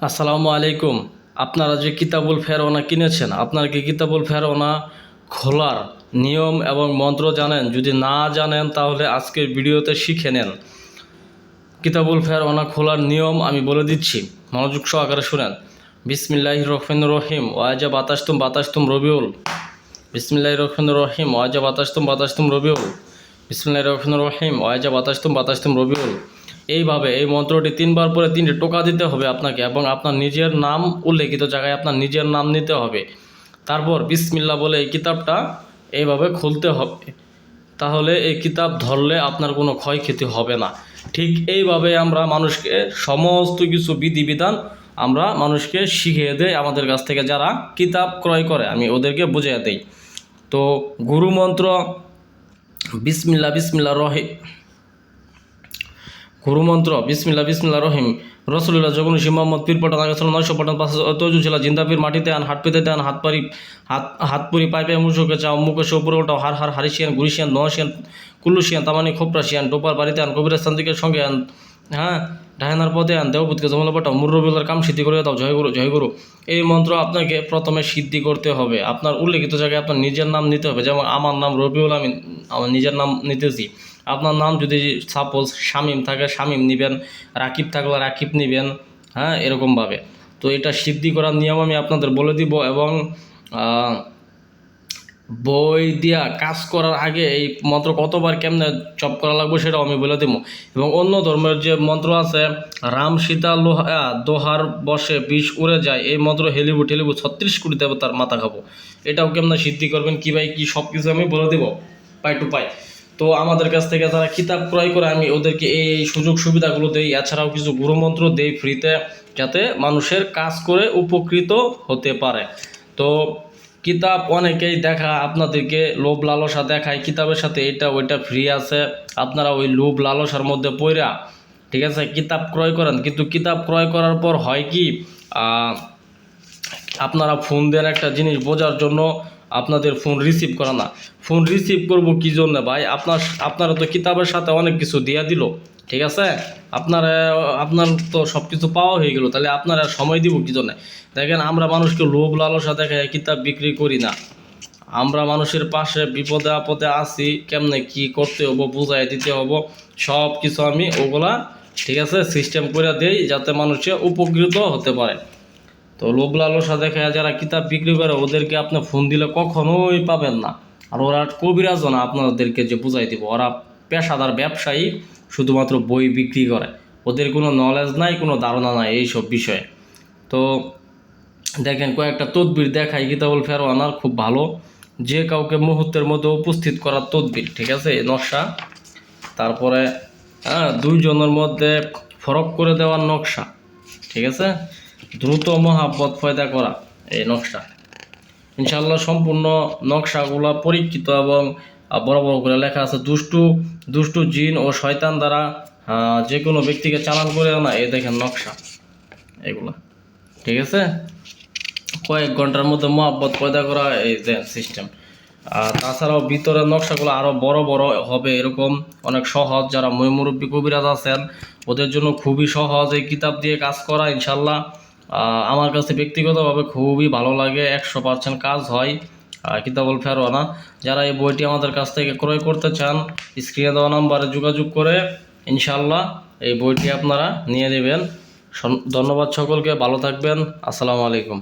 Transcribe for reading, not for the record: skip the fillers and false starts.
আসসালামু আলাইকুম। আপনারা যে কিতাবুল ফেরওনা কিনেছেন, আপনারা কি কিতাবুল ফেরওনা খোলার নিয়ম এবং মন্ত্র জানেন? যদি না জানেন তাহলে আজকের ভিডিওতে শিখে নেন। কিতাবুল ফেরওনা খোলার নিয়ম আমি বলে দিচ্ছি, মনোযোগ সহকারে শুনেন। বিসমিল্লাহির রহমানির রহিম ওয়াজা বাতাসতুম রবিউল। বিসমিল্লাহির রহমানির রহিম ওয়াজা বাতাসতুম রবিউল। বিসমিল্লাহির রহমানির রহিম ওয়াজা বাতাসতুম রবিউল। এইভাবে এই মন্ত্রটি 3বার পরে 3টে টোকা দিতে হবে আপনাকে, এবং আপনার নিজের নাম উল্লেখিত জায়গায় আপনার নিজের নাম নিতে হবে। তারপর বিসমিল্লাহ বলে এই কিতাবটা এইভাবে খুলতে হবে। তাহলে এই কিতাব ধরলে আপনার কোনো ক্ষয়ক্ষতি হবে না। ঠিক এইভাবে আমরা মানুষকে সমস্ত কিছু বিধিবিধান আমরা মানুষকে শিখিয়ে দেই আমাদের কাছ থেকে যারা কিতাব ক্রয় করে, আমি ওদেরকে বুঝিয়ে দেই। তো গুরুমন্ত্র বিসমিল্লাহ রহিম, গুরুমন্ত্র বিসমিল্লাহ রহিম। রসুল্লাহ জগনুষি মোহাম্মদ পীর পটান আগেছিল 900 পটান 5 তজু ছিল জিন্দা পীর মাটিতে আন হাত পেতে দেন হাত পুরি পাই পাই মুসুকে চাও মুখে সে উপরে ওঠাও হার হারিসিয়ান গুরিসিয়ান নশিয়ান কুল্লুসিয়ান তামানি খোপরাসিয়ান ডোপার বাড়িতে আন কবিরাস্তান থেকে সঙ্গে আন, হ্যাঁ, ডায়নার পদে আন দেবপুতকে জমলা পাঠাও মুরবিউলার কাম সিদ্ধি করে দাও জয় গুরু। এই মন্ত্র আপনাকে প্রথমে সিদ্ধি করতে হবে। আপনার উল্লেখিত জায়গায় আপনার নিজের নাম নিতে হবে। যেমন আমার নাম রবিউল, আমি আমার নিজের নাম নিতেছি। আপনার নাম যদি সাপোজ শামীম থাকে শামীম নেবেন, রাকিব থাকলে রাকিব নেবেন, হ্যাঁ, এরকমভাবে। তো এটা সিদ্ধি করার নিয়ম আমি আপনাদের বলে দিব, এবং বই দিয়া কাজ করার আগে এই মন্ত্র কতবার কেমনে জপ করা লাগবে সেটাও আমি বলে দেবো। এবং অন্য ধর্মের যে মন্ত্র আছে, রাম সীতা দোহার বসে বিষ উড়ে যায়, এই মন্ত্র হেলিবু 36 কোটি দেবতার মাথা খাবো, এটাও কেমনে সিদ্ধি করবেন, কী ভাই কী সব কিছু আমি বলে দেবো পাই টু পাই। তো আমাদের কাছ থেকে যারা কিতাব ক্রয় করে আমি ওদেরকে এই সুযোগ সুবিধাগুলো দেই। এছাড়াও কিছু গুরুমন্ত্র দেই ফ্রিতে, যাতে মানুষের কাজ করে উপকৃত হতে পারে। তো কিতাব অনেকেই দেখা আপনাদেরকে লোভ লালসা দেখায়, কিতাবের সাথে এটা ওইটা ফ্রি আছে, আপনারা ওই লোভ লালসার মধ্যে পড়া, ঠিক আছে, কিতাব ক্রয় করেন। কিন্তু কিতাব ক্রয় করার পর হয় কি, আপনারা ফোন দেন একটা জিনিস বোঝার জন্য, আপনাদের ফোন রিসিভ করে না। ফোন রিসিভ করব কী জন্য ভাই? আপনারা তো কিতাবের সাথে অনেক কিছু দিয়া দিল, ঠিক আছে, আপনার তো সব কিছু পাওয়া হয়ে গেল, তাহলে আপনারা সময় দিব কী জন্য? দেখেন, আমরা মানুষকে লোভ লালসা দেখায় কিতাব বিক্রি করি না। আমরা মানুষের পাশে বিপদে আপদে আসি, কেমনে কি করতে হবো বুঝাই দিতে হবো, সব কিছু আমি ওগুলা, ঠিক আছে, সিস্টেম করে দেই যাতে মানুষে উপকৃত হতে পারে। তো লোভ লালসা দেখায় যারা কিতাব বিক্রি করে ওদেরকে আপনি ফোন দিলে কখনোই পাবেন না। আর ওরা কবিরাজও না আপনাদেরকে যে বুঝাই দিব, ওরা পেশাদার ব্যবসায়ী, শুধুমাত্র বই বিক্রি করে। ওদের কোনো নলেজ নাই, কোনো ধারণা নাই এইসব বিষয়ে। তো দেখেন, কয়েকটা তদবির দেখাই কিতাবুল ফেরওয়ানার, খুব ভালো, যে কাউকে মুহূর্তের মধ্যে উপস্থিত করার তদবির, ঠিক আছে, নকশা। তারপরে দুইজনের মধ্যে ফরক করে দেওয়ার নকশা, ঠিক আছে, দ্রুত মহাপদ পয়দা করা, এই নকশা। ইনশাআল্লাহ সম্পূর্ণ নকশাগুলো পরীক্ষিত এবং বড় বড় করে লেখা আছে। দুষ্টু জিন ও শয়তান দ্বারা যে কোনো ব্যক্তিকে চালান করে আনা, এই দেখেন নকশা এগুলা, ঠিক আছে। কয়েক ঘন্টার মধ্যে মহাব্বত পয়দা করা, এই যে সিস্টেম। আর তাছাড়াও ভিতরের নকশাগুলো আরও বড় বড় হবে, এরকম অনেক সহজ। যারা মুরব্বী কবিরাজ আছেন ওদের জন্য খুবই সহজ এই কিতাব দিয়ে কাজ করা, ইনশাল্লাহ। আমার কাছে ব্যক্তিগতভাবে খুবই ভালো লাগে, 100% কাজ হয় কিতাবুল ফেরওয়ানা। যারা এই বইটি আমাদের কাছ থেকে ক্রয় করতে চান, স্ক্রিনে দেওয়া নাম্বারে যোগাযোগ করে ইনশাল্লাহ এই বইটি আপনারা নিয়ে নেবেন। ধন্যবাদ সকলকে, ভালো থাকবেন, আসসালামু আলাইকুম।